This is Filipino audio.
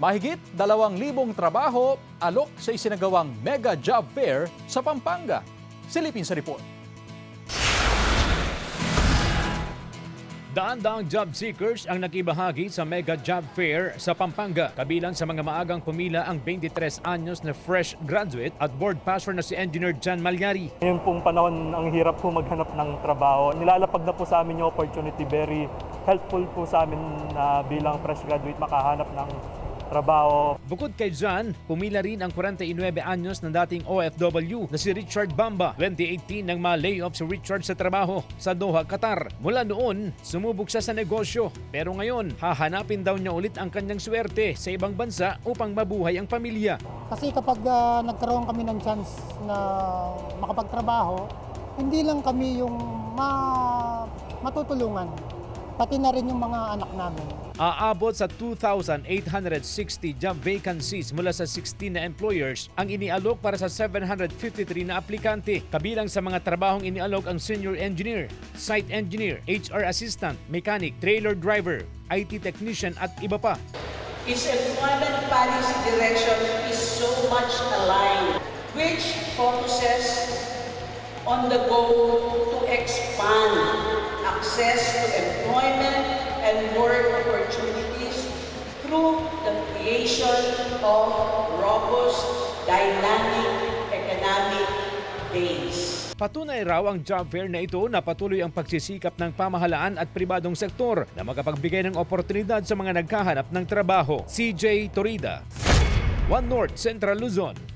Mahigit 2,000 trabaho alok sa isinagawang Mega Job Fair sa Pampanga. Silipin sa report. Daan-daang job seekers ang nakibahagi sa Mega Job Fair sa Pampanga. Kabilang sa mga maagang pumila ang 23 anyos na fresh graduate at board passer na si Engineer John Malyari. Ngayon pong panahon, ang hirap po maghanap ng trabaho. Nilalapag na po sa amin yung opportunity. Very helpful po sa amin na bilang fresh graduate makahanap ng trabaho. Bukod kay John, pumila rin ang 49 anyos na dating OFW na si Richard Bamba. 2018 nang ma-layoff si Richard sa trabaho sa Doha, Qatar. Mula noon, sumubok siya sa negosyo. Pero ngayon, hahanapin daw niya ulit ang kanyang swerte sa ibang bansa upang mabuhay ang pamilya. Kasi kapag nagkaroon kami ng chance na makapagtrabaho, hindi lang kami yung matutulungan, pati na rin yung mga anak namin. Aabot sa 2,860 job vacancies mula sa 16 na employers ang inialok para sa 753 na aplikante. Kabilang sa mga trabahong inialok ang senior engineer, site engineer, HR assistant, mechanic, trailer driver, IT technician at iba pa. Its employment policy direction is so much aligned, which focuses on the goal to expand access to employment and work opportunities through the creation of robust, dynamic economic base. Patunay raw ang job fair na ito na patuloy ang pagsisikap ng pamahalaan at pribadong sektor na makapagbigay ng oportunidad sa mga naghahanap ng trabaho. CJ Torida, One North Central Luzon.